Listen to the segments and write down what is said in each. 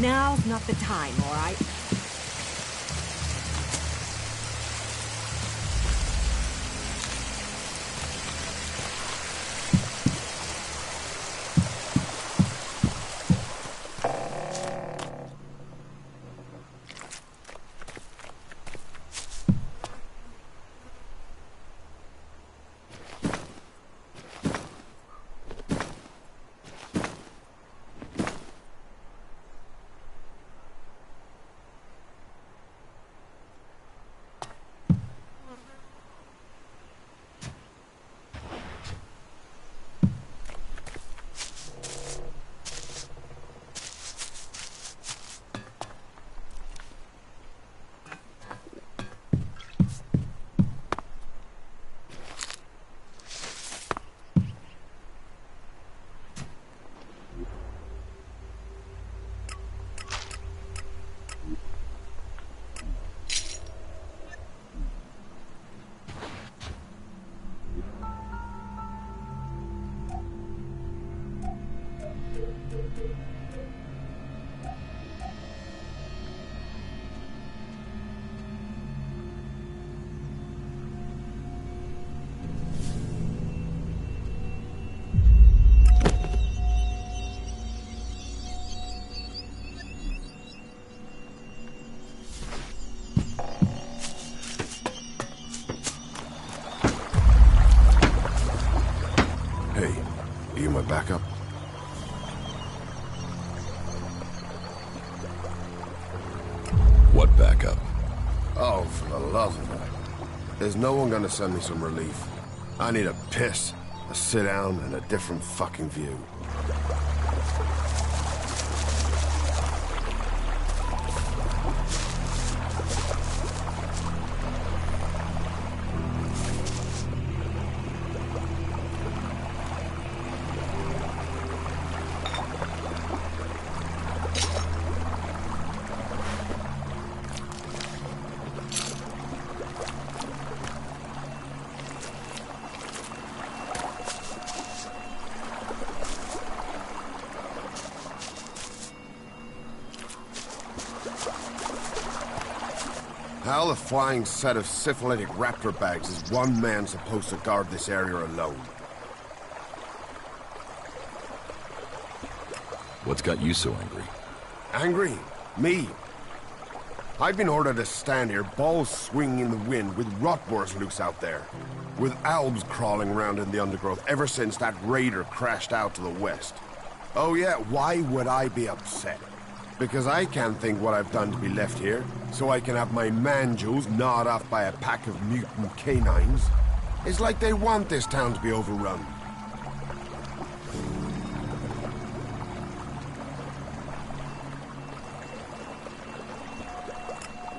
Now's not the time, all right? Backup. What backup? Oh, for the love of it. Is no one gonna send me some relief? I need a piss, a sit down, and a different fucking view. How the flying set of syphilitic raptor bags is one man supposed to guard this area alone? What's got you so angry? Angry? Me? I've been ordered to stand here, balls swinging in the wind, with rotboars loose out there. With albs crawling around in the undergrowth ever since that raider crashed out to the west. Oh yeah, why would I be upset? Because I can't think what I've done to be left here, so I can have my man-jewels gnawed off by a pack of mutant canines. It's like they want this town to be overrun.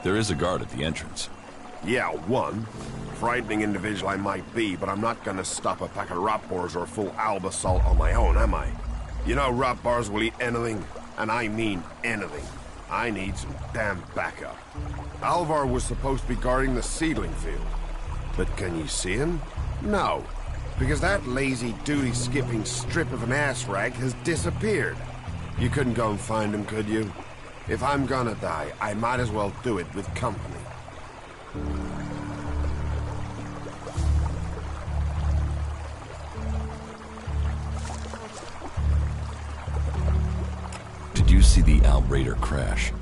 There is a guard at the entrance. Yeah, one. Frightening individual I might be, but I'm not gonna stop a pack of rotboars or a full alb assault on my own, am I? You know rotboars will eat anything. And I mean anything. I need some damn backup. Alvar was supposed to be guarding the seedling field. But can you see him? No. Because that lazy duty-skipping strip of an ass rag has disappeared. You couldn't go and find him, could you? If I'm gonna die, I might as well do it with company. Did you see the Outraider crash?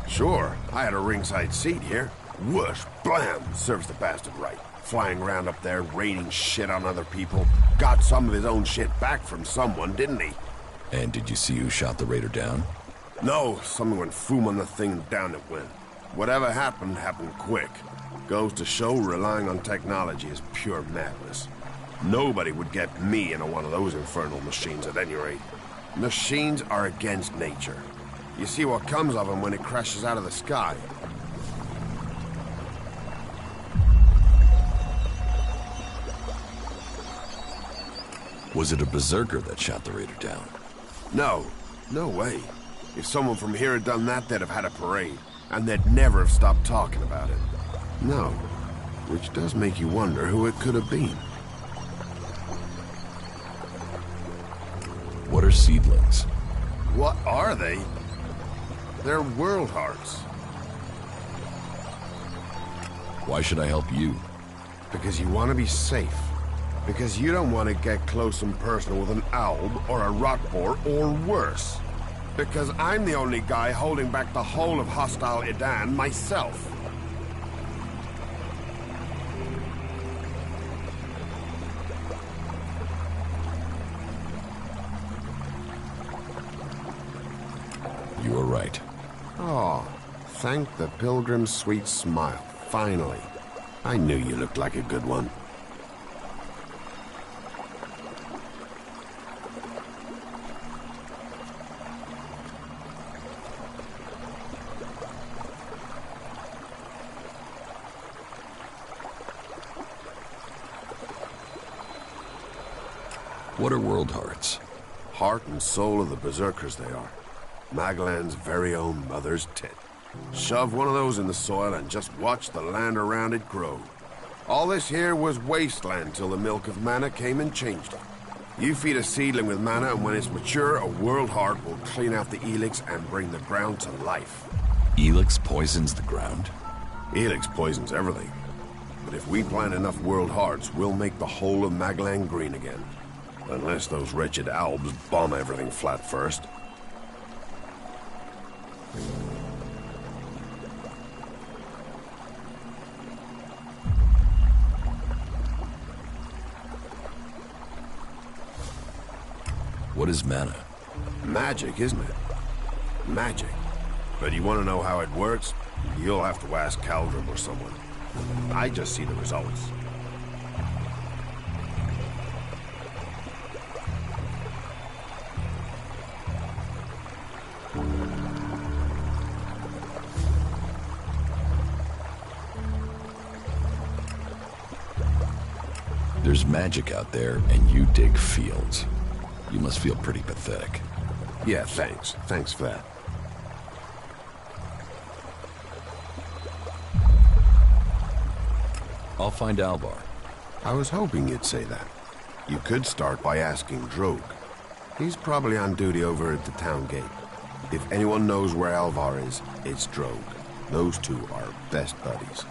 Sure. I had a ringside seat here. Whoosh, blam, serves the bastard right. Flying around up there, raining shit on other people. Got some of his own shit back from someone, didn't he? And did you see who shot the raider down? No, someone went foom on the thing and down it went. Whatever happened, happened quick. Goes to show relying on technology is pure madness. Nobody would get me into one of those infernal machines at any rate. Machines are against nature. You see what comes of them when it crashes out of the sky. Was it a berserker that shot the raider down? No. No way. If someone from here had done that, they'd have had a parade. And they'd never have stopped talking about it. No. Which does make you wonder who it could have been. What are seedlings? What are they? They're world hearts. Why should I help you? Because you want to be safe. Because you don't want to get close and personal with an alb or a rot boar or worse. Because I'm the only guy holding back the whole of hostile Idan myself. You were right. Oh, thank the pilgrim's sweet smile. Finally. I knew you looked like a good one. What are world hearts? Heart and soul of the berserkers they are. Magellan's very own mother's tit. Shove one of those in the soil and just watch the land around it grow. All this here was wasteland till the milk of mana came and changed it. You feed a seedling with mana, and when it's mature, a world heart will clean out the Elex and bring the ground to life. Elex poisons the ground? Elex poisons everything. But if we plant enough world hearts, we'll make the whole of Magellan green again. Unless those wretched albs bomb everything flat first. What is mana? Magic, isn't it? Magic. But you want to know how it works? You'll have to ask Caldrum or someone. I just see the results. There's magic out there, and you dig fields. You must feel pretty pathetic. Yeah, thanks. Thanks for that. I'll find Alvar. I was hoping you'd say that. You could start by asking Drogue. He's probably on duty over at the town gate. If anyone knows where Alvar is, it's Drogue. Those two are best buddies.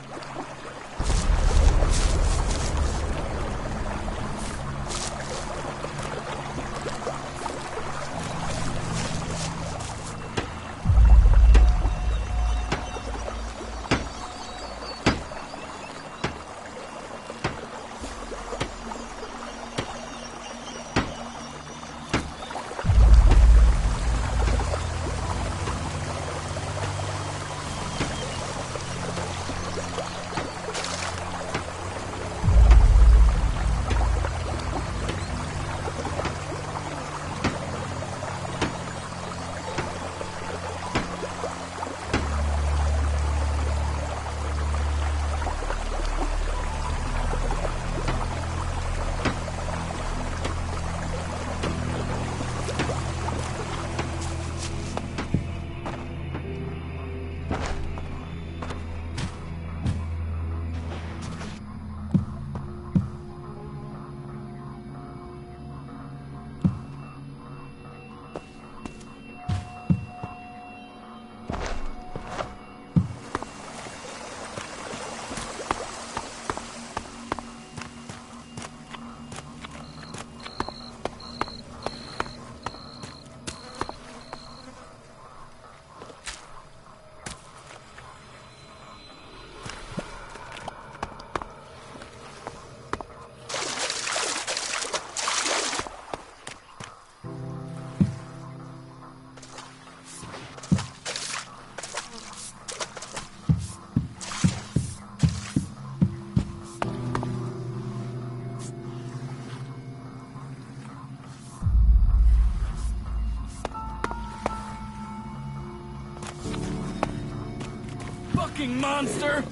Fucking monster!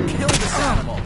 Kill this animal!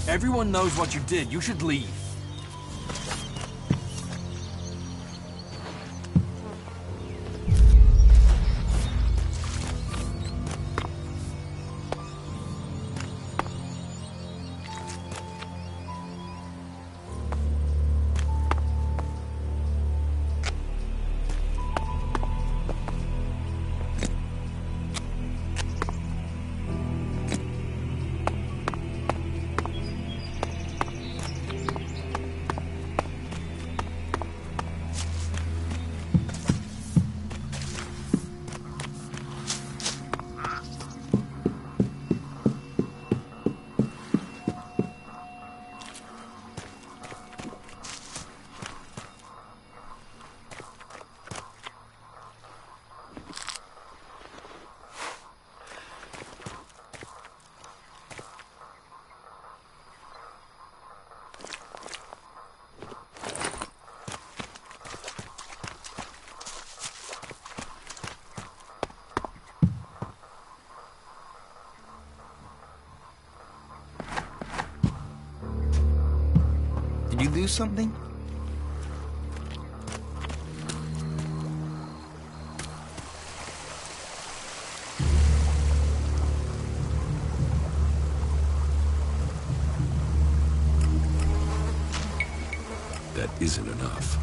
Everyone knows what you did. You should leave. Did you lose something? That isn't enough.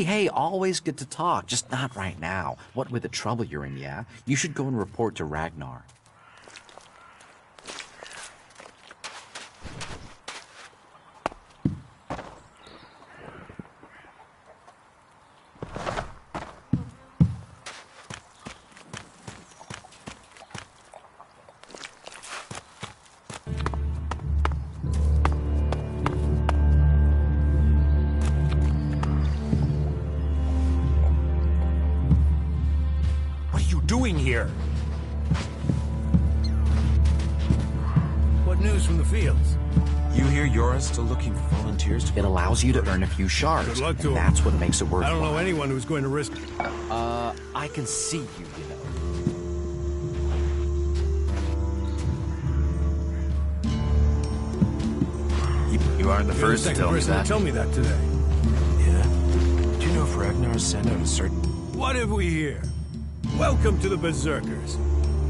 Hey, always good to talk, just not right now. What with the trouble you're in, yeah? You should go and report to Ragnar. here? What news from the fields? You hear Yora's still looking for volunteers to... It allows you to earn a few shards. Good luck to and him. that's what makes it I worthwhile. don't know anyone who's going to risk it. I can see you, you know. You aren't the You're first the to second tell me person that. to tell me that today. Yeah? Do you know if Ragnar sent out a certain... What have we here? Welcome to the Berserkers.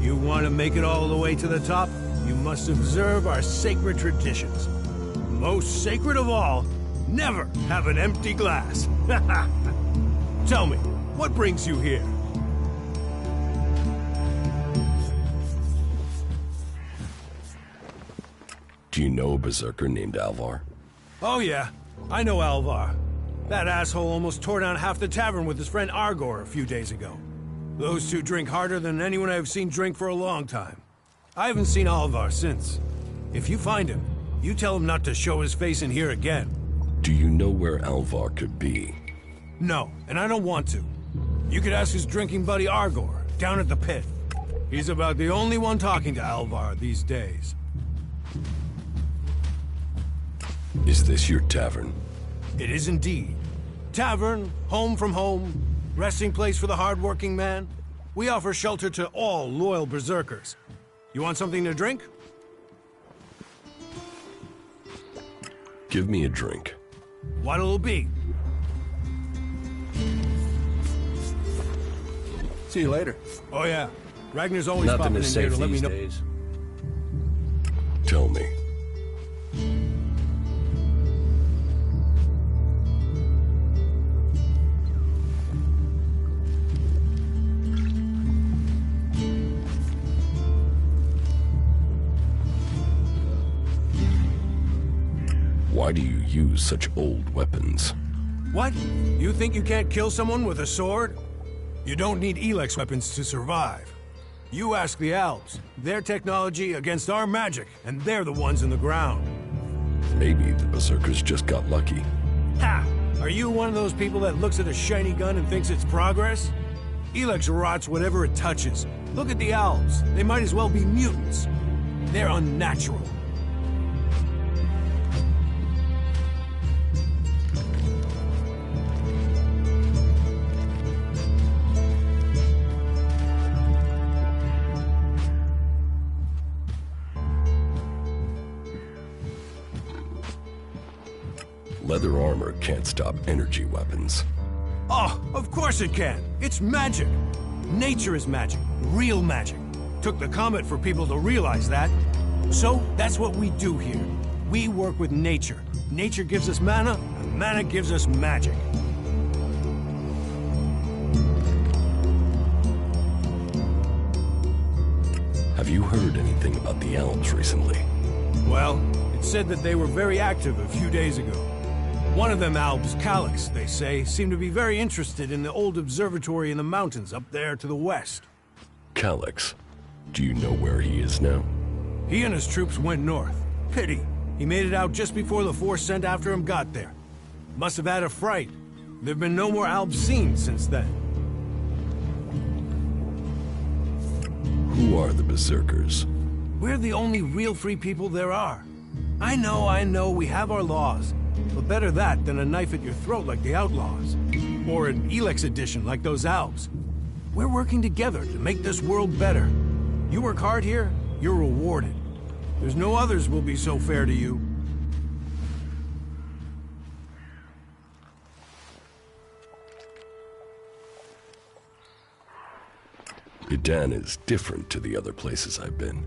You want to make it all the way to the top? You must observe our sacred traditions. Most sacred of all, never have an empty glass. Tell me, what brings you here? Do you know a berserker named Alvar? Oh yeah, I know Alvar. That asshole almost tore down half the tavern with his friend Argor a few days ago. Those two drink harder than anyone I've seen drink for a long time. I haven't seen Alvar since. If you find him, you tell him not to show his face in here again. Do you know where Alvar could be? No, and I don't want to. You could ask his drinking buddy Argor, down at the pit. He's about the only one talking to Alvar these days. Is this your tavern? It is indeed. Tavern, home from home, resting place for the hard-working man. We offer shelter to all loyal berserkers. You want something to drink? Give me a drink. What'll it be? See you later. Oh yeah, Ragnar's always Nothing popping in is here safe to let me these know. days. Tell me. Why do you use such old weapons? What? You think you can't kill someone with a sword? You don't need Elex weapons to survive. You ask the Alps. Their technology against our magic, and they're the ones in the ground. Maybe the berserkers just got lucky. Ha! Are you one of those people that looks at a shiny gun and thinks it's progress? Elex rots whatever it touches. Look at the Alps. They might as well be mutants. They're unnatural. Leather armor can't stop energy weapons. Oh, of course it can. It's magic. Nature is magic. Real magic. Took the comet for people to realize that. So, that's what we do here. We work with nature. Nature gives us mana, and mana gives us magic. Have you heard anything about the Alps recently? Well, it's said that they were very active a few days ago. One of them Alps, Calyx, they say, seemed to be very interested in the old observatory in the mountains up there to the west. Calyx. Do you know where he is now? He and his troops went north. Pity. He made it out just before the force sent after him got there. Must have had a fright. There've been no more Alps seen since then. Who are the berserkers? We're the only real free people there are. I know, we have our laws. But better that than a knife at your throat like the outlaws. Or an Elex edition like those Alps. We're working together to make this world better. You work hard here, you're rewarded. There's no others will be so fair to you. Idan is different to the other places I've been.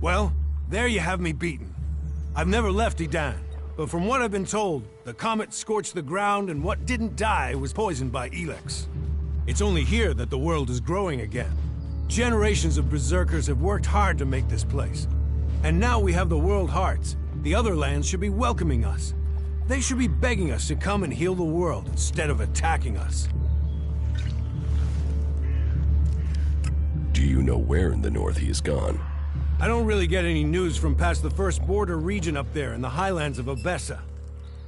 Well, there you have me beaten. I've never left Idan, but from what I've been told, the comet scorched the ground and what didn't die was poisoned by Elex. It's only here that the world is growing again. Generations of berserkers have worked hard to make this place. And now we have the World Hearts. The other lands should be welcoming us. They should be begging us to come and heal the world instead of attacking us. Do you know where in the north he is gone? I don't really get any news from past the first border region up there in the highlands of Abessa.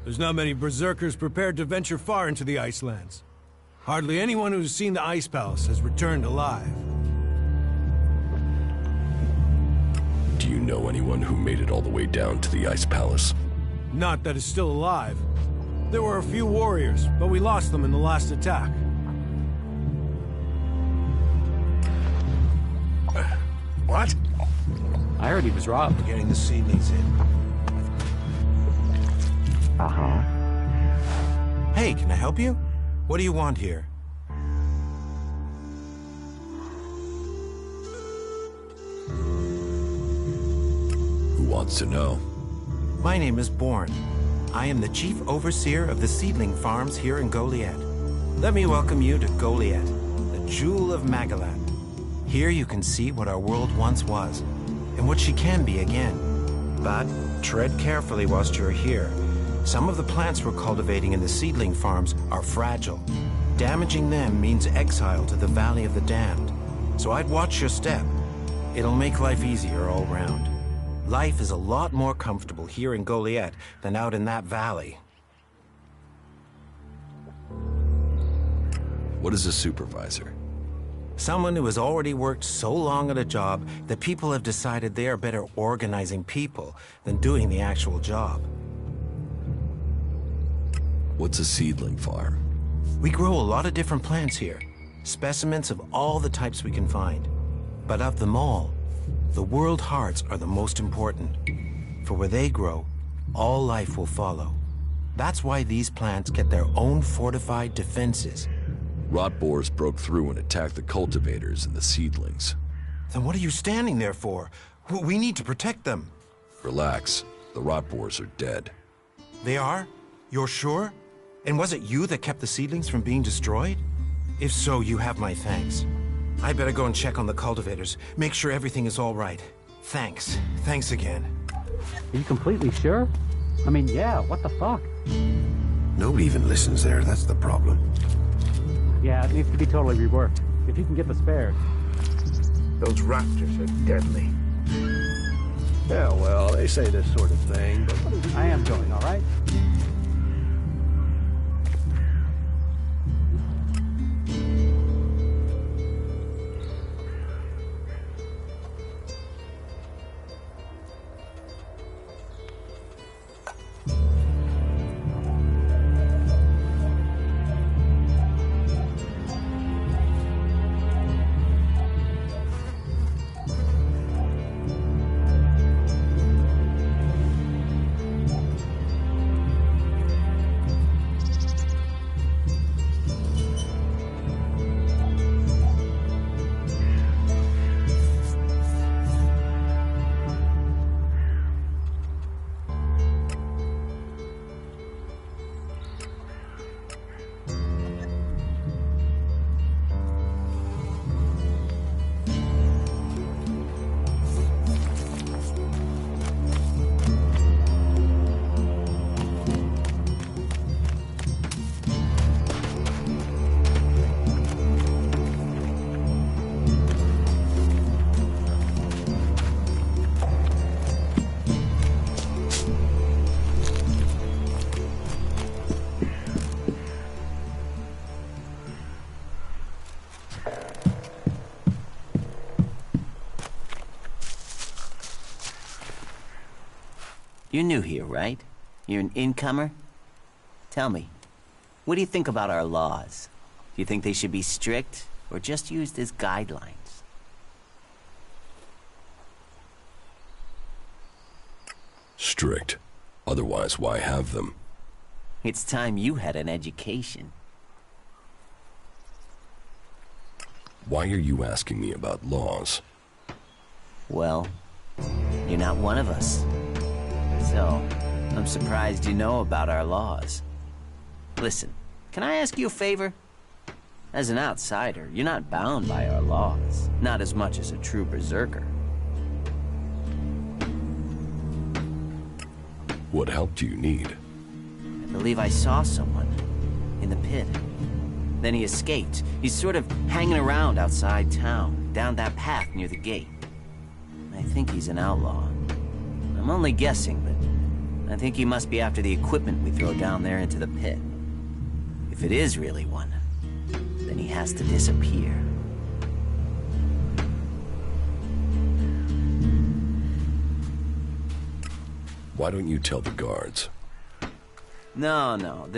There's not many berserkers prepared to venture far into the Icelands. Hardly anyone who's seen the Ice Palace has returned alive. you know anyone who made it all the way down to the Ice Palace? Not that is still alive. There were a few warriors, but we lost them in the last attack. What? I heard he was robbed. Getting the seedlings in. Uh-huh. Hey, can I help you? What do you want here? Who wants to know? My name is Bourne. I am the chief overseer of the seedling farms here in Goliad. Let me welcome you to Goliad, the jewel of Magalat. Here you can see what our world once was, and what she can be again. But tread carefully whilst you're here. Some of the plants we're cultivating in the seedling farms are fragile. Damaging them means exile to the Valley of the Damned. So I'd watch your step. It'll make life easier all round. Life is a lot more comfortable here in Goliad than out in that valley. What is a supervisor? Someone who has already worked so long at a job that people have decided they are better organizing people than doing the actual job. What's a seedling farm? We grow a lot of different plants here, specimens of all the types we can find. But of them all, the world hearts are the most important. For where they grow, all life will follow. That's why these plants get their own fortified defenses. Rot boars broke through and attacked the cultivators and the seedlings. Then what are you standing there for? We need to protect them. Relax. The rot boars are dead. They are? You're sure? And was it you that kept the seedlings from being destroyed? If so, you have my thanks. I better go and check on the cultivators, make sure everything is all right. Thanks. Thanks again. Are you completely sure? I mean, yeah, what the fuck? Nobody even listens there, that's the problem. Yeah, it needs to be totally reworked. If you can get the spares. Those raptors are deadly. Yeah, well, they say this sort of thing, but... I am going, all right? You're new here, right? You're an incomer? Tell me, what do you think about our laws? Do you think they should be strict, or just used as guidelines? Strict. Otherwise, why have them? It's time you had an education. Why are you asking me about laws? Well, you're not one of us. So, I'm surprised you know about our laws. Listen, can I ask you a favor? As an outsider, you're not bound by our laws. Not as much as a true berserker. What help do you need? I believe I saw someone in the pit. Then he escaped. He's sort of hanging around outside town, down that path near the gate. I think he's an outlaw. I'm only guessing, but I think he must be after the equipment we throw down there into the pit. If it is really one, then he has to disappear. Why don't you tell the guards? No,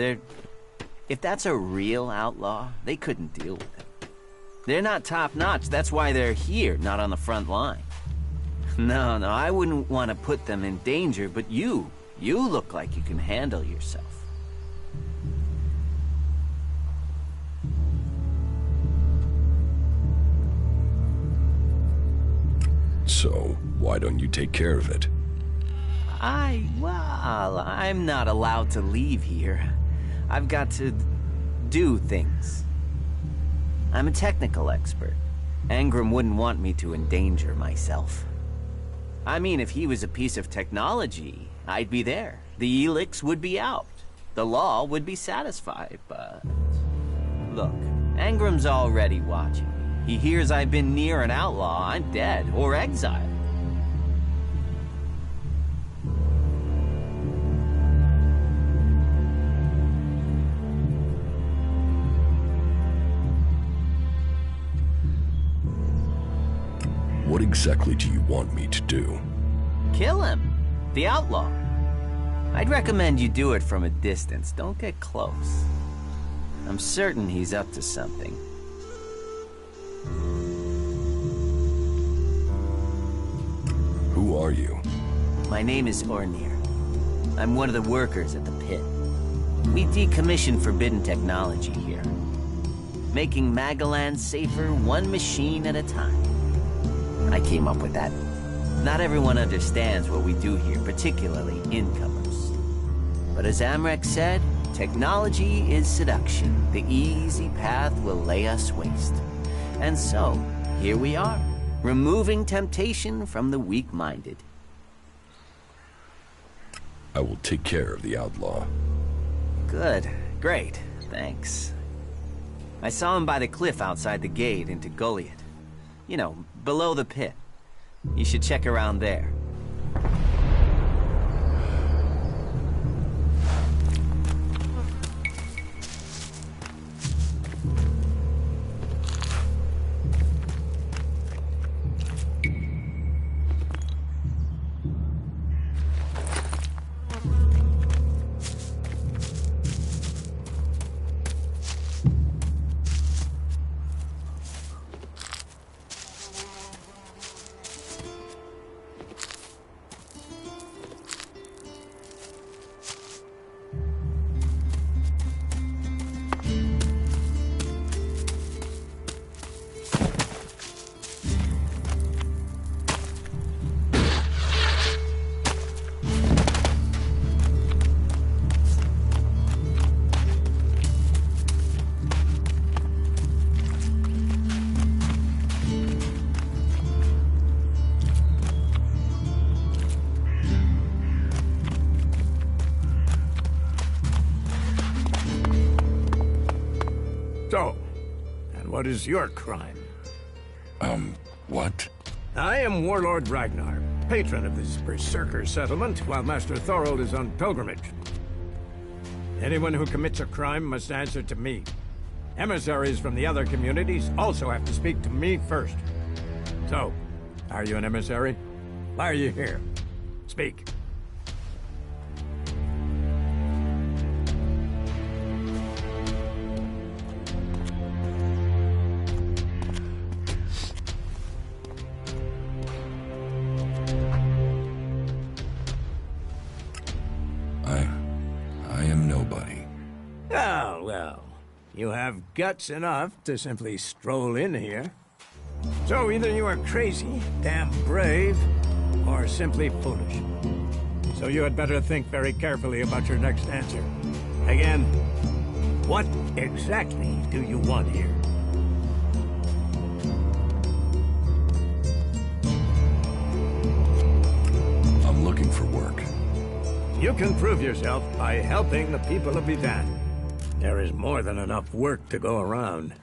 if that's a real outlaw, they couldn't deal with it. They're not top-notch, that's why they're here, not on the front line. No, I wouldn't want to put them in danger, but you look like you can handle yourself. So, why don't you take care of it? I'm not allowed to leave here. I've got to do things. I'm a technical expert. Angram wouldn't want me to endanger myself. I mean, if he was a piece of technology, I'd be there. The Elex would be out. The law would be satisfied, but... Look, Angram's already watching me. He hears I've been near an outlaw, I'm dead, or exiled. What exactly do you want me to do? Kill him. The outlaw. I'd recommend you do it from a distance. Don't get close. I'm certain he's up to something. Who are you? My name is Ornir. I'm one of the workers at the pit. We decommission forbidden technology here, making Magalan safer one machine at a time. I came up with that. Not everyone understands what we do here, particularly incomers. But as Amrek said, technology is seduction. The easy path will lay us waste. And so, here we are, removing temptation from the weak-minded. I will take care of the outlaw. Good. Great. Thanks. I saw him by the cliff outside the gate into Goliath. You know, below the pit. You should check around there. So, and what is your crime? What? I am Warlord Ragnar, patron of this berserker settlement, while Master Thorold is on pilgrimage. Anyone who commits a crime must answer to me. Emissaries from the other communities also have to speak to me first. So, are you an emissary? Why are you here? Speak. I am nobody. Oh, well. You have guts enough to simply stroll in here. So either you are crazy, damn brave, or simply foolish. So you had better think very carefully about your next answer. Again, what exactly do you want here? I'm looking for work. You can prove yourself by helping the people of Ivan. There is more than enough work to go around.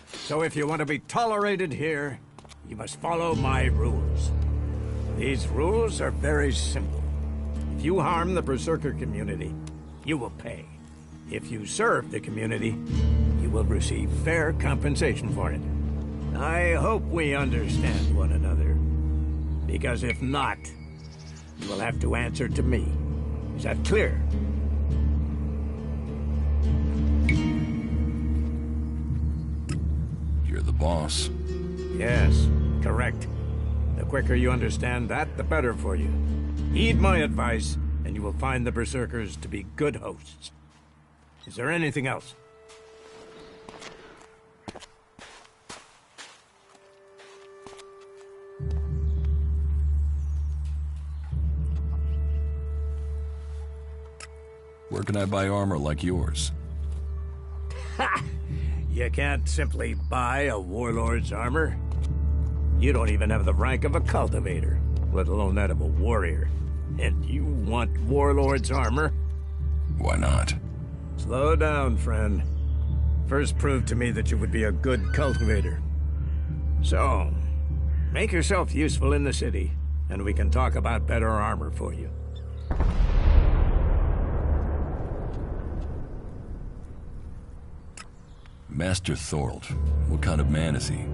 So if you want to be tolerated here, you must follow my rules. These rules are very simple. If you harm the Berserker community, you will pay. If you serve the community, you will receive fair compensation for it. I hope we understand one another. Because if not, you will have to answer to me. Is that clear? You're the boss. Yes, correct. The quicker you understand that, the better for you. Heed my advice, and you will find the Berserkers to be good hosts. Is there anything else? Where can I buy armor like yours? Ha! You can't simply buy a warlord's armor. You don't even have the rank of a cultivator, let alone that of a warrior. And you want warlord's armor? Why not? Slow down, friend. First prove to me that you would be a good cultivator. So, make yourself useful in the city, and we can talk about better armor for you. Master Thorold. What kind of man is he?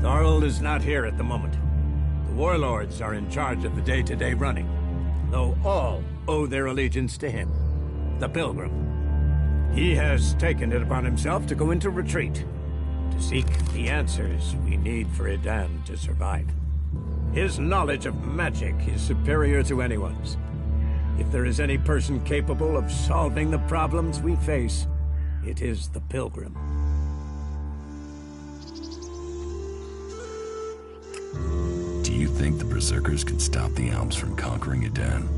Thorold is not here at the moment. The warlords are in charge of the day-to-day running, though all owe their allegiance to him, the Pilgrim. He has taken it upon himself to go into retreat, to seek the answers we need for Edan to survive. His knowledge of magic is superior to anyone's. If there is any person capable of solving the problems we face, it is the Pilgrim. Do you think the Berserkers can stop the Alps from conquering Edan?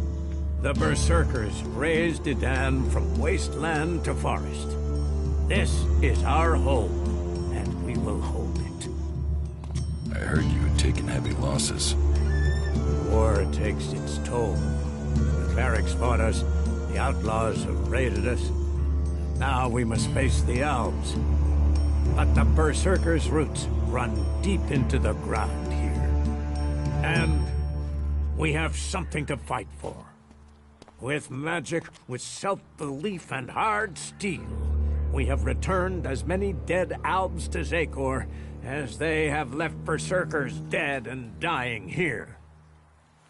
The Berserkers raised Edan from wasteland to forest. This is our home, and we will hold it. I heard you had taken heavy losses. War takes its toll. The clerics fought us, the outlaws have raided us. Now we must face the elves. But the Berserkers' roots run deep into the ground here. And we have something to fight for. With magic, with self-belief and hard steel, we have returned as many dead Albs to Zakor as they have left Berserkers dead and dying here.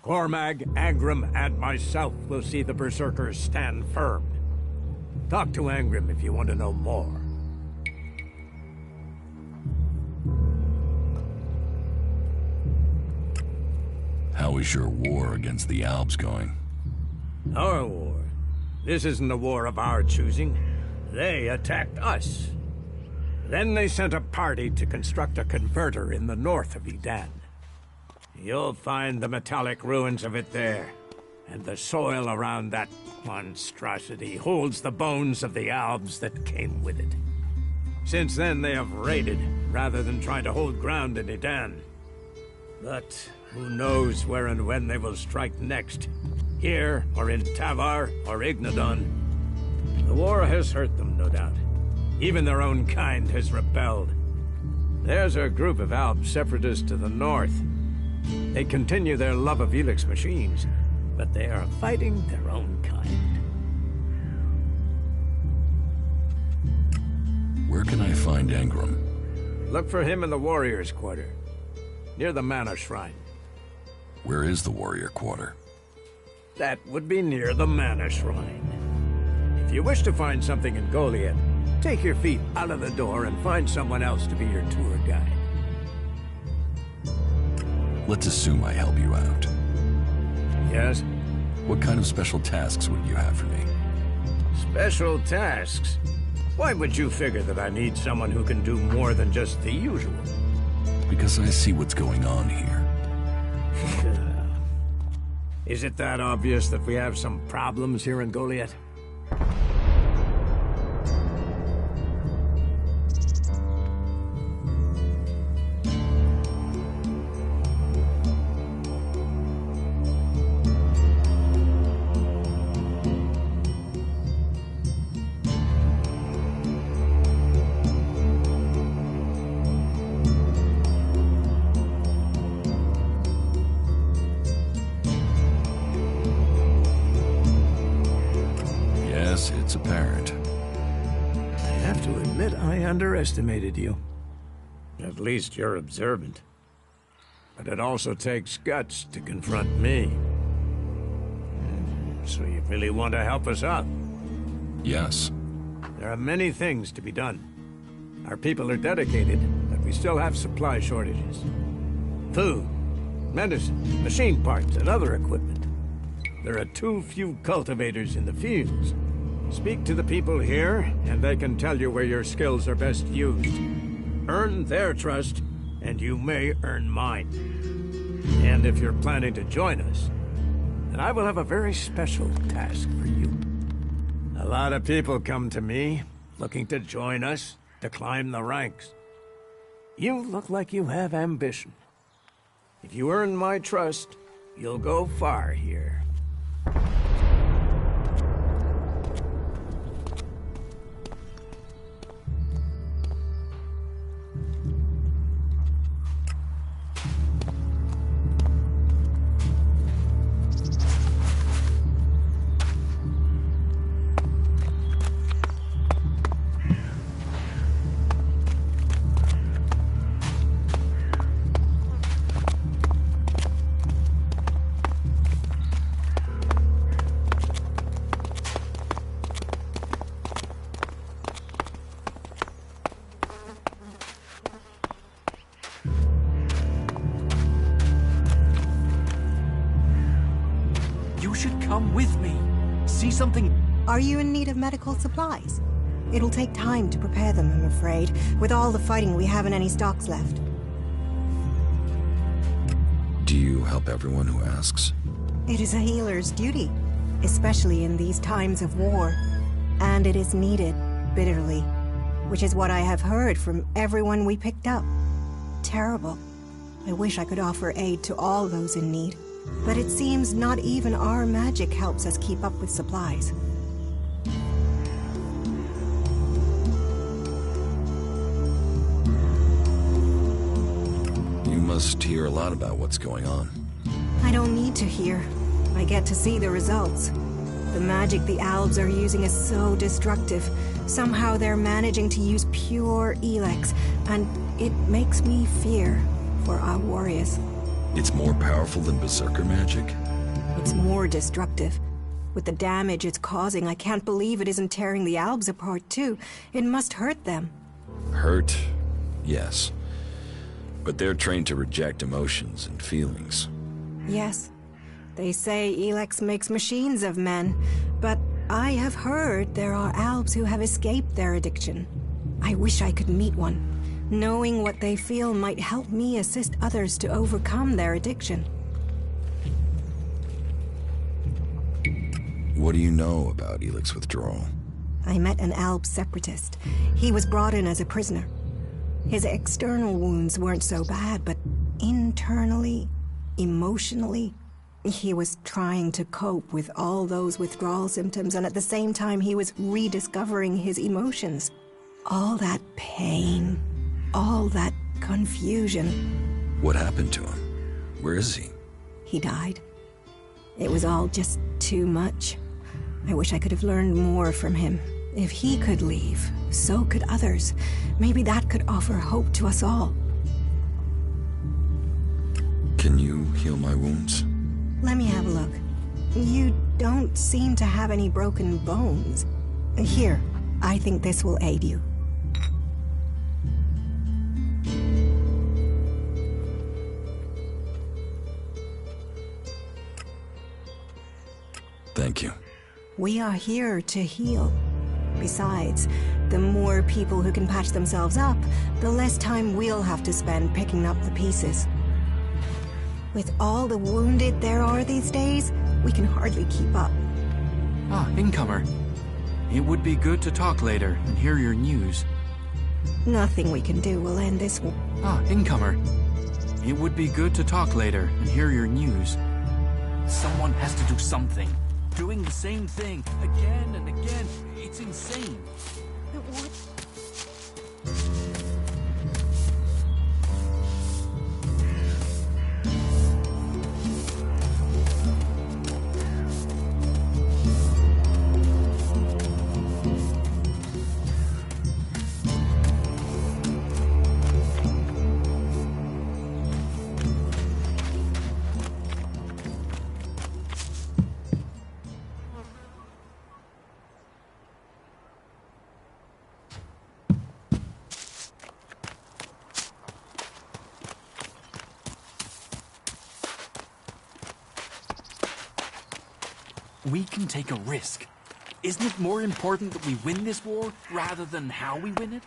Cormag, Angrim, and myself will see the Berserkers stand firm. Talk to Angrim if you want to know more. How is your war against the Albs going? Our war? This isn't a war of our choosing. They attacked us. Then they sent a party to construct a converter in the north of Edan. You'll find the metallic ruins of it there, and the soil around that monstrosity holds the bones of the Albs that came with it. Since then, they have raided, rather than trying to hold ground in Edan. But who knows where and when they will strike next? Here, or in Tavar, or Ignadon. The war has hurt them, no doubt. Even their own kind has rebelled. There's a group of Alb separatists to the north. They continue their love of Elex machines, but they are fighting their own kind. Where can I find Angrim? Look for him in the Warriors' Quarter, near the Mana Shrine. Where is the Warrior Quarter? That would be near the Mana Shrine. If you wish to find something in Goliath, take your feet out of the door and find someone else to be your tour guide. Let's assume I help you out. Yes? What kind of special tasks would you have for me? Special tasks? Why would you figure that I need someone who can do more than just the usual? Because I see what's going on here. Is it that obvious that we have some problems here in Goliath? It's apparent. I have to admit I underestimated you. At least you're observant. But it also takes guts to confront me. So you really want to help us out? Yes. There are many things to be done. Our people are dedicated, but we still have supply shortages. Food, medicine, machine parts, and other equipment. There are too few cultivators in the fields. Speak to the people here, and they can tell you where your skills are best used. Earn their trust, and you may earn mine. And if you're planning to join us, then I will have a very special task for you. A lot of people come to me, looking to join us, to climb the ranks. You look like you have ambition. If you earn my trust, you'll go far here. You should come with me. See something. Are you in need of medical supplies? It'll take time to prepare them, I'm afraid, with all the fighting we haven't any stocks left. Do you help everyone who asks? It is a healer's duty, especially in these times of war. And it is needed, bitterly, which is what I have heard from everyone we picked up. Terrible. I wish I could offer aid to all those in need. But it seems not even our magic helps us keep up with supplies. You must hear a lot about what's going on. I don't need to hear. I get to see the results. The magic the Albs are using is so destructive. Somehow they're managing to use pure Elex, and it makes me fear for our warriors. It's more powerful than Berserker magic? It's more destructive. With the damage it's causing, I can't believe it isn't tearing the Albs apart too. It must hurt them. Hurt? Yes. But they're trained to reject emotions and feelings. Yes. They say Elex makes machines of men, but I have heard there are Albs who have escaped their addiction. I wish I could meet one. Knowing what they feel might help me assist others to overcome their addiction. What do you know about Elex withdrawal? I met an Alb separatist. He was brought in as a prisoner. His external wounds weren't so bad, but internally, emotionally, he was trying to cope with all those withdrawal symptoms, and at the same time he was rediscovering his emotions. All that pain, all that confusion. What happened to him? Where is he? He died. It was all just too much. I wish I could have learned more from him. If he could leave, so could others. Maybe that could offer hope to us all. Can you heal my wounds? Let me have a look. You don't seem to have any broken bones. Here, I think this will aid you. Thank you. We are here to heal. Besides, the more people who can patch themselves up, the less time we'll have to spend picking up the pieces. With all the wounded there are these days, we can hardly keep up. Ah, incomer. It would be good to talk later and hear your news. Nothing we can do will end this war. Ah, incomer. It would be good to talk later and hear your news. Someone has to do something. Doing the same thing again and again. It's insane. What? We can take a risk. Isn't it more important that we win this war rather than how we win it?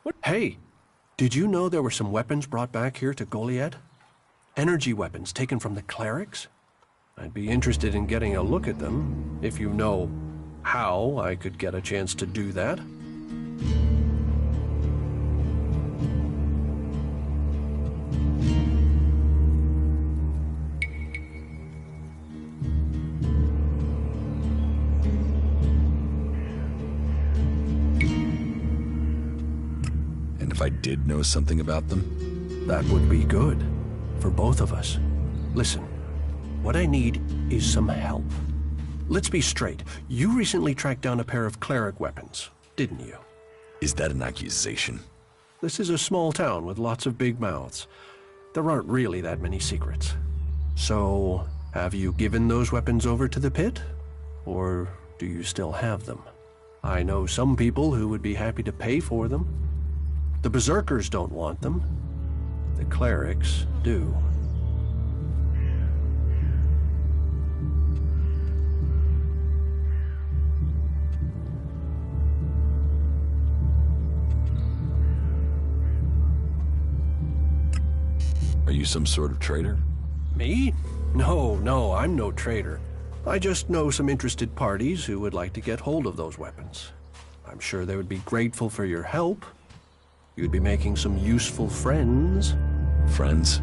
What? Hey, did you know there were some weapons brought back here to Goliad? Energy weapons taken from the clerics? I'd be interested in getting a look at them, if you know how I could get a chance to do that. And if I did know something about them? That would be good, for both of us. Listen, what I need is some help. Let's be straight. You recently tracked down a pair of cleric weapons, didn't you? Is that an accusation? This is a small town with lots of big mouths. There aren't really that many secrets. So, have you given those weapons over to the pit? Or do you still have them? I know some people who would be happy to pay for them. The berserkers don't want them. The clerics do. Are you some sort of traitor? Me? No, I'm no traitor. I just know some interested parties who would like to get hold of those weapons. I'm sure they would be grateful for your help. You'd be making some useful friends. Friends?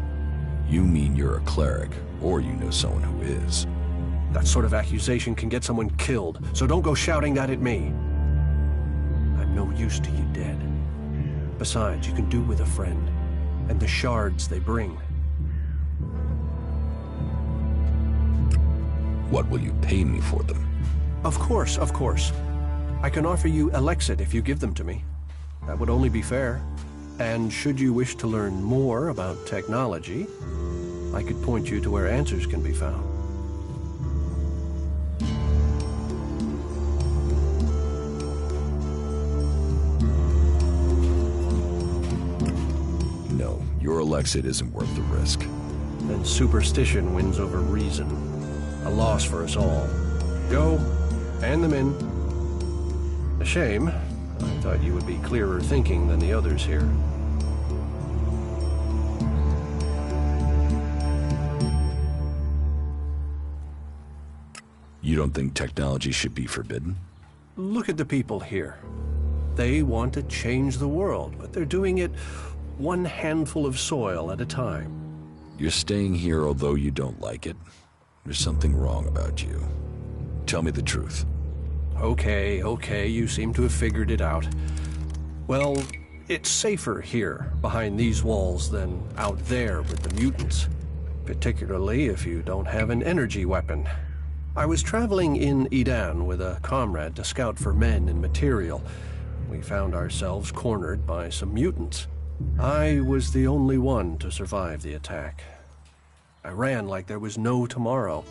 You mean you're a cleric, or you know someone who is. That sort of accusation can get someone killed, so don't go shouting that at me. I'm no use to you dead. Besides, you can do with a friend, and the shards they bring. What will you pay me for them? Of course. I can offer you Elex if you give them to me. That would only be fair. And should you wish to learn more about technology, I could point you to where answers can be found. No, your Elex isn't worth the risk. Then superstition wins over reason. A loss for us all. Go, hand them in. A shame. I thought you would be clearer thinking than the others here. You don't think technology should be forbidden? Look at the people here. They want to change the world, but they're doing it one handful of soil at a time. You're staying here although you don't like it. There's something wrong about you. Tell me the truth. Okay, you seem to have figured it out. Well, it's safer here, behind these walls, than out there with the mutants. Particularly if you don't have an energy weapon. I was traveling in Edan with a comrade to scout for men and material. We found ourselves cornered by some mutants. I was the only one to survive the attack. I ran like there was no tomorrow,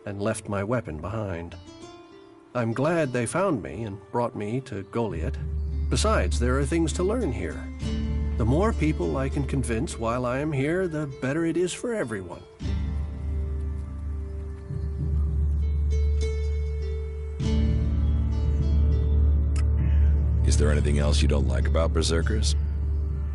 and left my weapon behind. I'm glad they found me and brought me to Goliad. Besides, there are things to learn here. The more people I can convince while I am here, the better it is for everyone. Is there anything else you don't like about berserkers?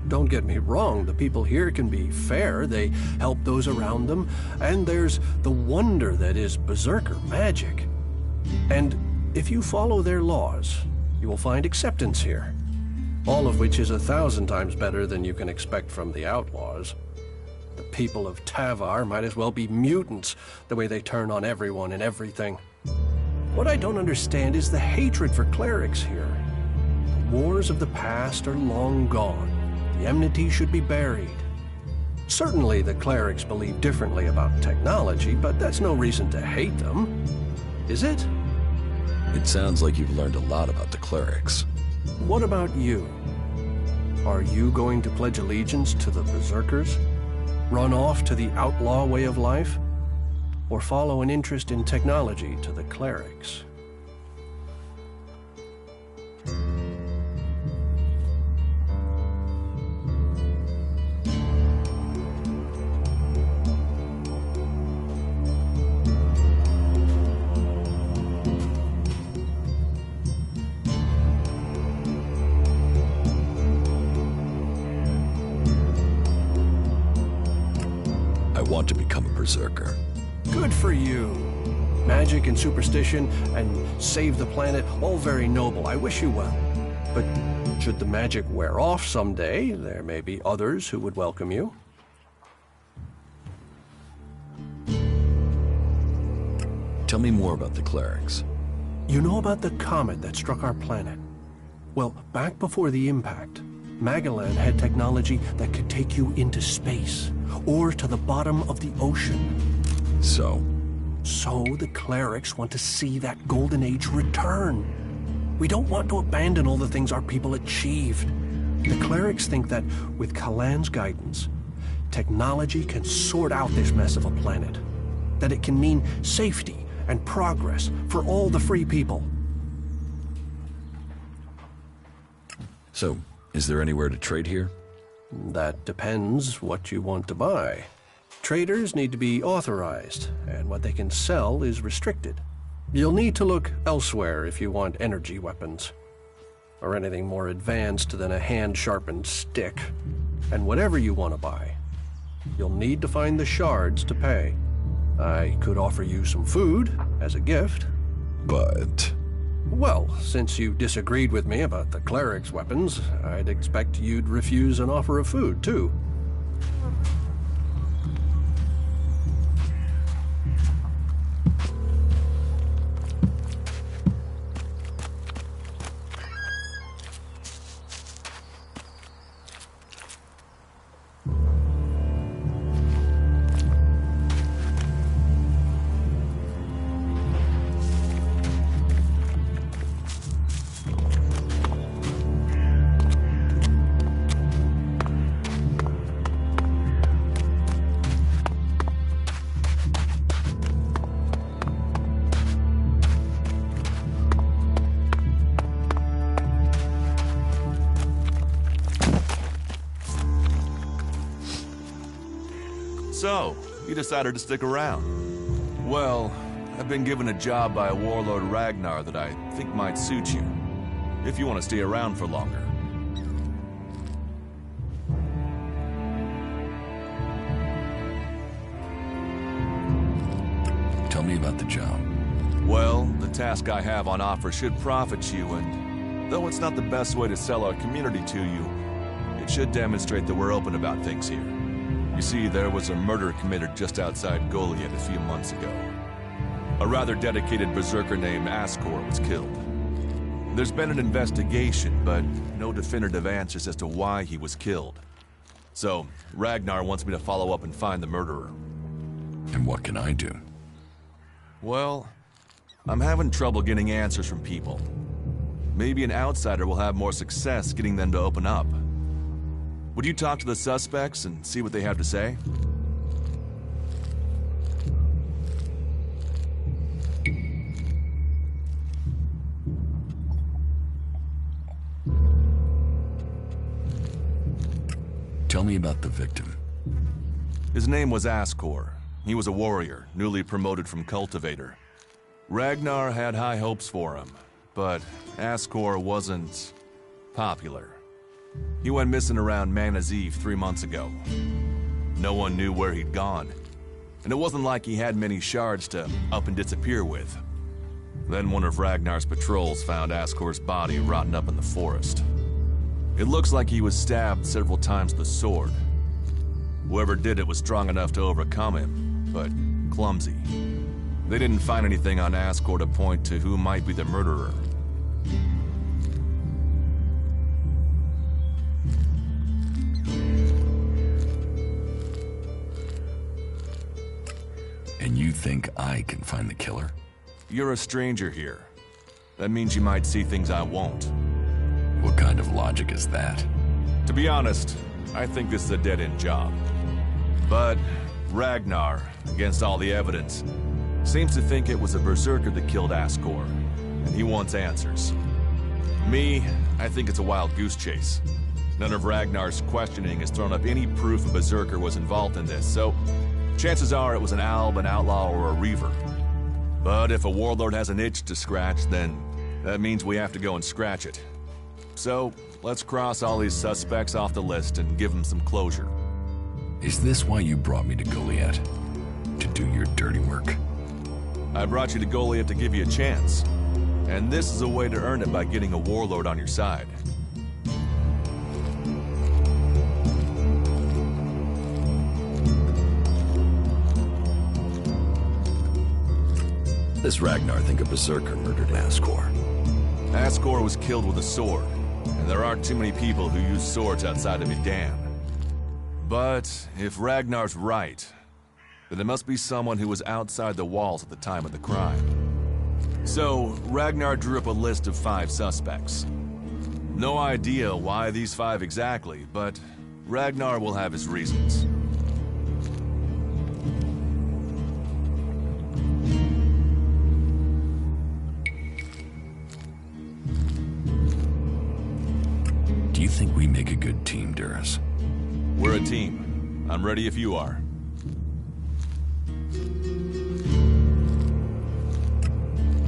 Don't get me wrong, the people here can be fair, they help those around them, and there's the wonder that is berserker magic. And if you follow their laws, you will find acceptance here. All of which is 1,000 times better than you can expect from the outlaws. The people of Tavar might as well be mutants, the way they turn on everyone and everything. What I don't understand is the hatred for clerics here. The wars of the past are long gone. The enmity should be buried. Certainly the clerics believe differently about technology, but that's no reason to hate them. Is it? It sounds like you've learned a lot about the clerics. What about you? Are you going to pledge allegiance to the berserkers? Run off to the outlaw way of life? Or follow an interest in technology to the clerics? I want to become a berserker. Good for you. Magic and superstition and save the planet, all very noble. I wish you well. But should the magic wear off someday, there may be others who would welcome you. Tell me more about the clerics. You know about the comet that struck our planet? Well, back before the impact, Magalan had technology that could take you into space, or to the bottom of the ocean. So the clerics want to see that golden age return. We don't want to abandon all the things our people achieved. The clerics think that with Kalan's guidance, technology can sort out this mess of a planet. That it can mean safety and progress for all the free people. So, is there anywhere to trade here? That depends what you want to buy. Traders need to be authorized, and what they can sell is restricted. You'll need to look elsewhere if you want energy weapons, or anything more advanced than a hand-sharpened stick. And whatever you want to buy, you'll need to find the shards to pay. I could offer you some food as a gift. But... Well, since you disagreed with me about the cleric's weapons, I'd expect you'd refuse an offer of food, too. So, you decided to stick around. Well, I've been given a job by a warlord Ragnar that I think might suit you, if you want to stay around for longer. Tell me about the job. Well, the task I have on offer should profit you, and though it's not the best way to sell our community to you, it should demonstrate that we're open about things here. You see, there was a murder committed just outside Goliath a few months ago. A rather dedicated berserker named Ascor was killed. There's been an investigation, but no definitive answers as to why he was killed. So, Ragnar wants me to follow up and find the murderer. And what can I do? Well, I'm having trouble getting answers from people. Maybe an outsider will have more success getting them to open up. Would you talk to the suspects and see what they have to say? Tell me about the victim. His name was Ascor. He was a warrior, newly promoted from cultivator. Ragnar had high hopes for him, but Ascor wasn't popular. He went missing around Mana's Eve 3 months ago. No one knew where he'd gone, and it wasn't like he had many shards to up and disappear with. Then one of Ragnar's patrols found Ascor's body rotten up in the forest. It looks like he was stabbed several times with a sword. Whoever did it was strong enough to overcome him, but clumsy. They didn't find anything on Ascor to point to who might be the murderer. And you think I can find the killer? You're a stranger here. That means you might see things I won't. What kind of logic is that? To be honest, I think this is a dead-end job. But Ragnar, against all the evidence, seems to think it was a berserker that killed Ascor, and he wants answers. Me, I think it's a wild goose chase. None of Ragnar's questioning has thrown up any proof a berserker was involved in this, so chances are it was an alb, an outlaw, or a reaver. But if a warlord has an itch to scratch, then that means we have to go and scratch it. So, let's cross all these suspects off the list and give them some closure. Is this why you brought me to Goliath? To do your dirty work? I brought you to Goliath to give you a chance. And this is a way to earn it by getting a warlord on your side. This Ragnar think a berserker murdered Ascor. Ascor was killed with a sword, and there aren't too many people who use swords outside of Idan. But if Ragnar's right, then it must be someone who was outside the walls at the time of the crime. So, Ragnar drew up a list of 5 suspects. No idea why these 5 exactly, but Ragnar will have his reasons. Do you think we make a good team, Duras? We're a team. I'm ready if you are.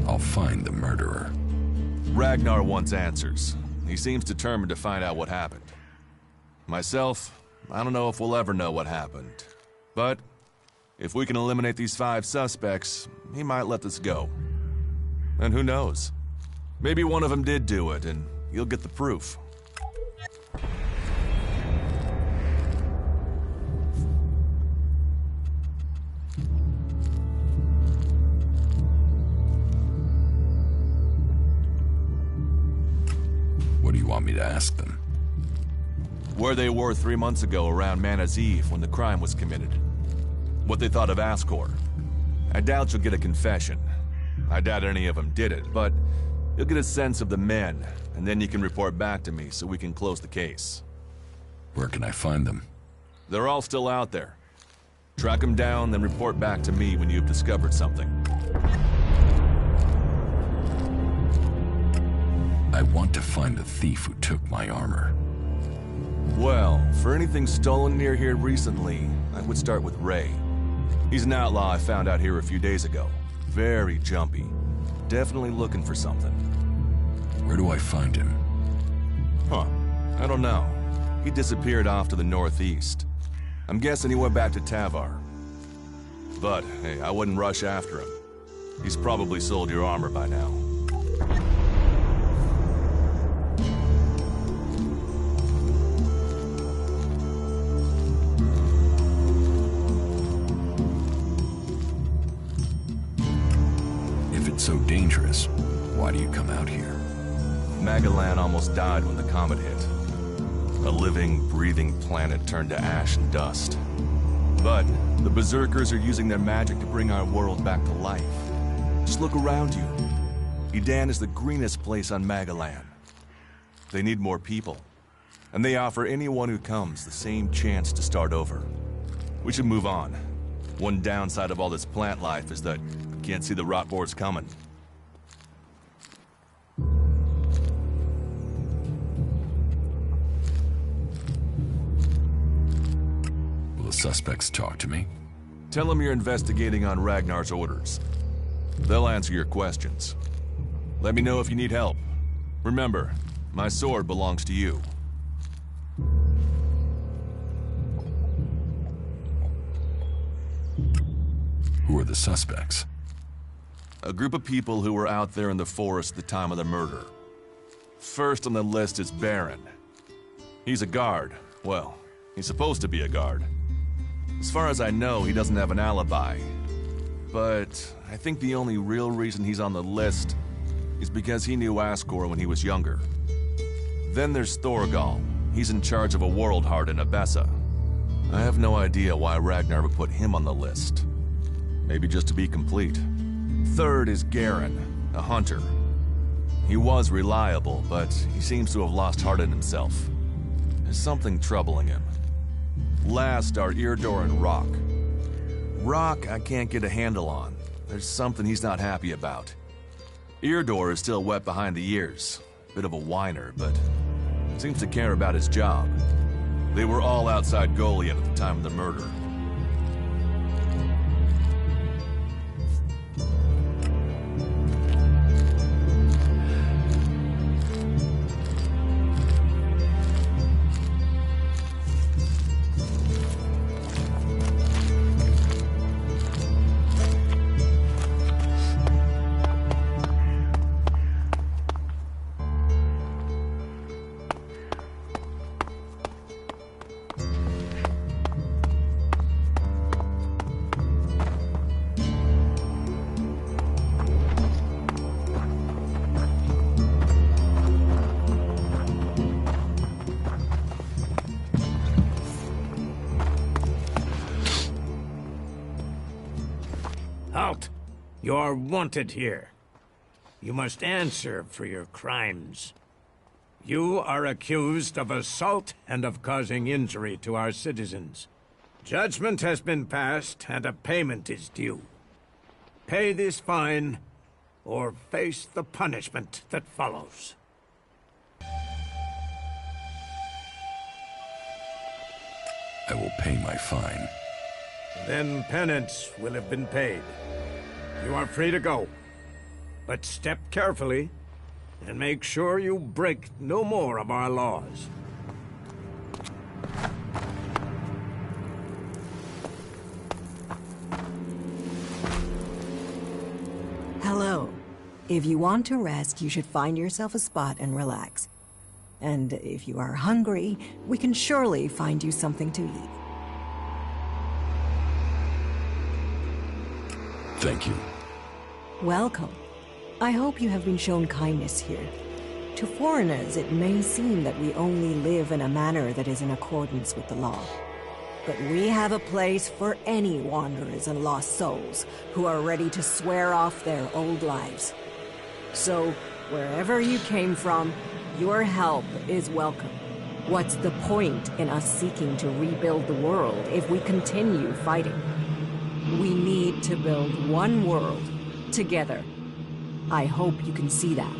I'll find the murderer. Ragnar wants answers. He seems determined to find out what happened. Myself, I don't know if we'll ever know what happened. But if we can eliminate these 5 suspects, he might let this go. And who knows? Maybe one of them did do it, and you'll get the proof. What do you want me to ask them? Where they were 3 months ago around Mana's Eve when the crime was committed. What they thought of Ascor. I doubt you'll get a confession. I doubt any of them did it, but you'll get a sense of the men, and then you can report back to me so we can close the case. Where can I find them? They're all still out there. Track them down, then report back to me when you've discovered something. I want to find the thief who took my armor. Well, for anything stolen near here recently, I would start with Ray. He's an outlaw I found out here a few days ago. Very jumpy. Definitely looking for something. Where do I find him? Huh. I don't know. He disappeared off to the northeast. I'm guessing he went back to Tavar. But, hey, I wouldn't rush after him. He's probably sold your armor by now. If it's so dangerous, why do you come out here? Magalan almost died when the comet hit. A living, breathing planet turned to ash and dust. But the Berserkers are using their magic to bring our world back to life. Just look around you. Idan is the greenest place on Magalan. They need more people. And they offer anyone who comes the same chance to start over. We should move on. One downside of all this plant life is that you can't see the rot boars coming. Will the suspects talk to me? Tell them you're investigating on Ragnar's orders. They'll answer your questions. Let me know if you need help. Remember, my sword belongs to you. Who are the suspects? A group of people who were out there in the forest at the time of the murder. First on the list is Baron. He's a guard. Well, he's supposed to be a guard. As far as I know, he doesn't have an alibi. But I think the only real reason he's on the list is because he knew Ascor when he was younger. Then there's Thorgal. He's in charge of a world heart in Abessa. I have no idea why Ragnar would put him on the list. Maybe just to be complete. Third is Garen, a hunter. He was reliable, but he seems to have lost heart in himself. There's something troubling him. Last are Eardor and Rock. Rock I can't get a handle on. There's something he's not happy about. Eardor is still wet behind the ears. Bit of a whiner, but seems to care about his job. They were all outside Goliath at the time of the murder. You're wanted here. You must answer for your crimes. You are accused of assault and of causing injury to our citizens. Judgment has been passed and a payment is due. Pay this fine or face the punishment that follows. I will pay my fine. Then penance will have been paid. You are free to go. But step carefully and make sure you break no more of our laws. Hello. If you want to rest, you should find yourself a spot and relax. And if you are hungry, we can surely find you something to eat. Thank you. Welcome. I hope you have been shown kindness here. To foreigners, it may seem that we only live in a manner that is in accordance with the law. But we have a place for any wanderers and lost souls who are ready to swear off their old lives. So, wherever you came from, your help is welcome. What's the point in us seeking to rebuild the world if we continue fighting? We need to build one world, together. I hope you can see that.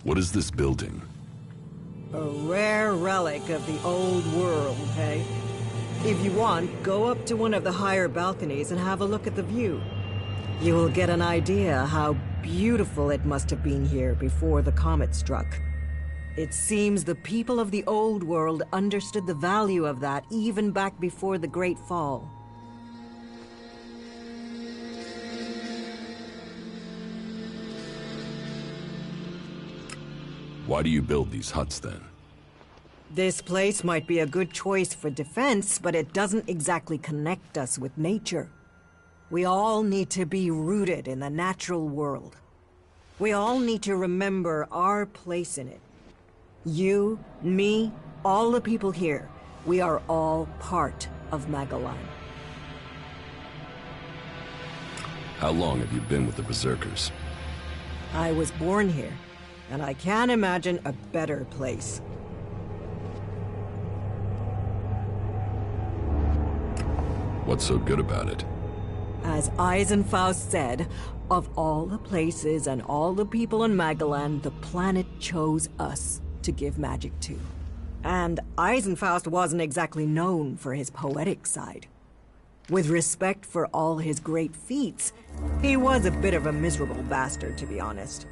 What is this building? A rare relic of the old world, hey? If you want, go up to one of the higher balconies and have a look at the view. You will get an idea how beautiful it must have been here before the comet struck. It seems the people of the old world understood the value of that even back before the Great Fall. Why do you build these huts then? This place might be a good choice for defense, but it doesn't exactly connect us with nature. We all need to be rooted in the natural world. We all need to remember our place in it. You, me, all the people here, we are all part of Magellan. How long have you been with the Berserkers? I was born here, and I can't imagine a better place. What's so good about it? As Eisenfaust said, of all the places and all the people on Magellan, the planet chose us to give magic to. And Eisenfaust wasn't exactly known for his poetic side. With respect for all his great feats, he was a bit of a miserable bastard, to be honest.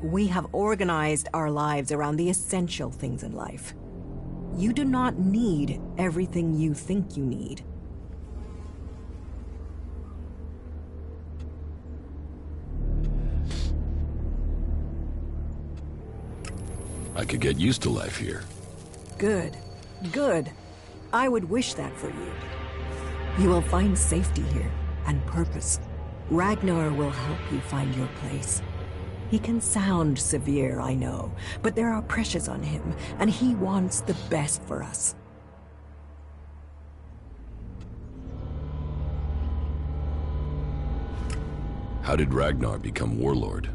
We have organized our lives around the essential things in life. You do not need everything you think you need. I could get used to life here. Good. Good. I would wish that for you. You will find safety here, and purpose. Ragnar will help you find your place. He can sound severe, I know, but there are pressures on him, and he wants the best for us. How did Ragnar become warlord?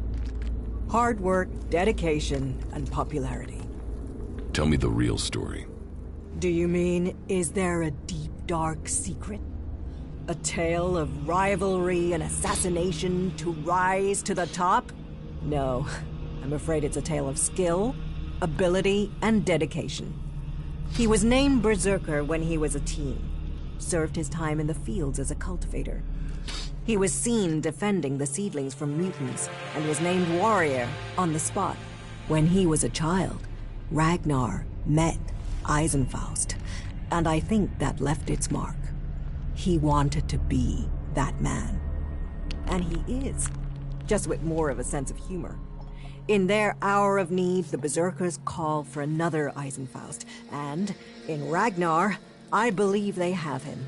Hard work, dedication, and popularity. Tell me the real story. Do you mean, is there a deep, dark secret? A tale of rivalry and assassination to rise to the top? No, I'm afraid it's a tale of skill, ability, and dedication. He was named Berserker when he was a teen. Served his time in the fields as a cultivator. He was seen defending the seedlings from mutants, and was named warrior on the spot. When he was a child, Ragnar met Eisenfaust, and I think that left its mark. He wanted to be that man. And he is, just with more of a sense of humor. In their hour of need, the Berserkers call for another Eisenfaust, and in Ragnar, I believe they have him.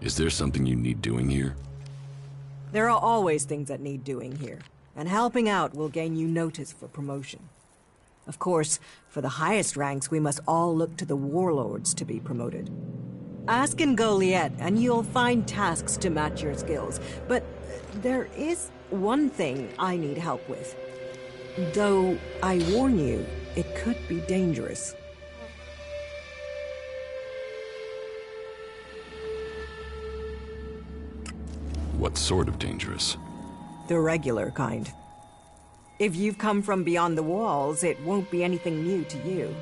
Is there something you need doing here? There are always things that need doing here. and helping out will gain you notice for promotion. Of course, for the highest ranks, we must all look to the warlords to be promoted. Ask in Goliath, and you'll find tasks to match your skills. But there is one thing I need help with. Though, I warn you, it could be dangerous. What sort of dangerous? The regular kind. If you've come from beyond the walls, it won't be anything new to you.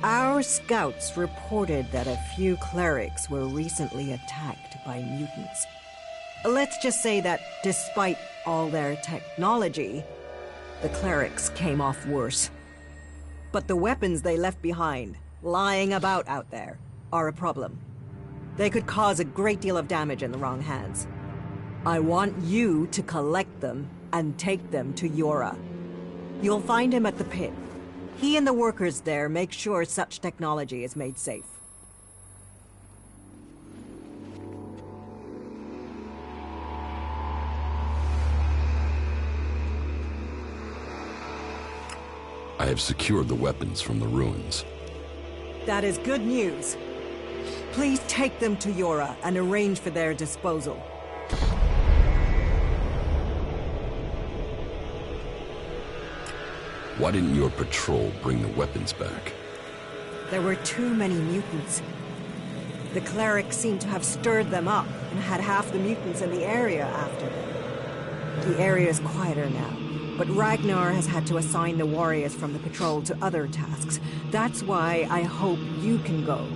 Our scouts reported that a few clerics were recently attacked by mutants. Let's just say that despite all their technology, the clerics came off worse. But the weapons they left behind, lying about out there, are a problem. They could cause a great deal of damage in the wrong hands. I want you to collect them and take them to Yora. You'll find him at the pit. He and the workers there make sure such technology is made safe. I have secured the weapons from the ruins. That is good news. Please take them to Yora and arrange for their disposal. Why didn't your patrol bring the weapons back? There were too many mutants. The clerics seem to have stirred them up and had half the mutants in the area after them. The area is quieter now, but Ragnar has had to assign the warriors from the patrol to other tasks. That's why I hope you can go.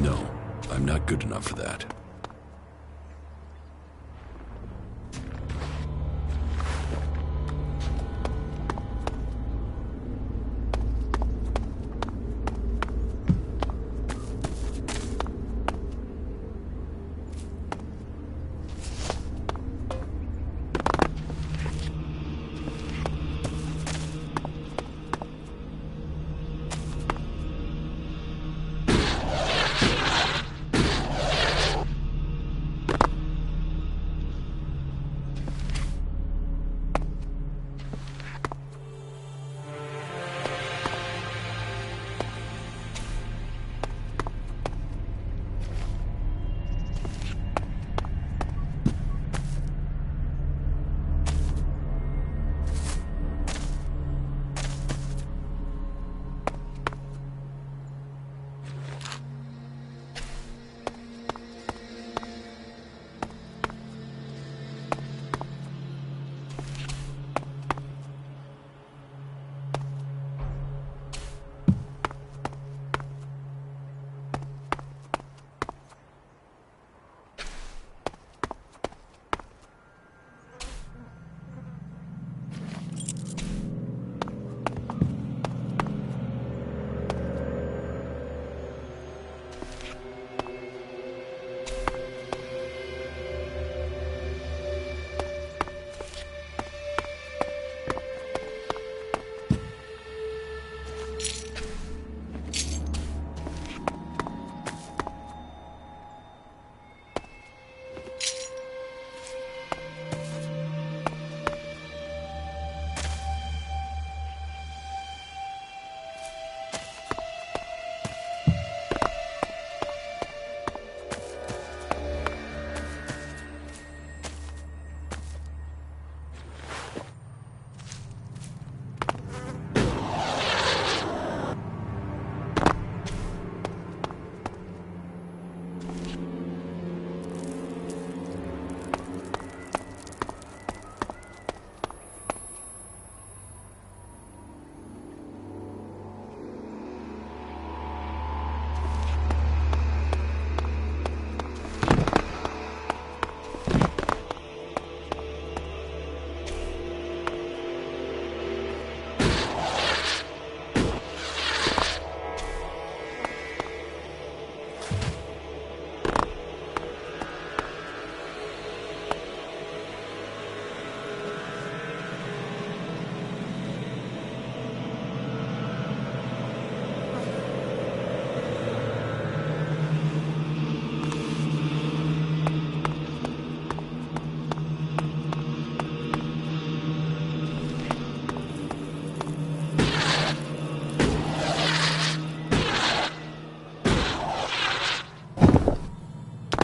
No, I'm not good enough for that.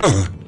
Ugh.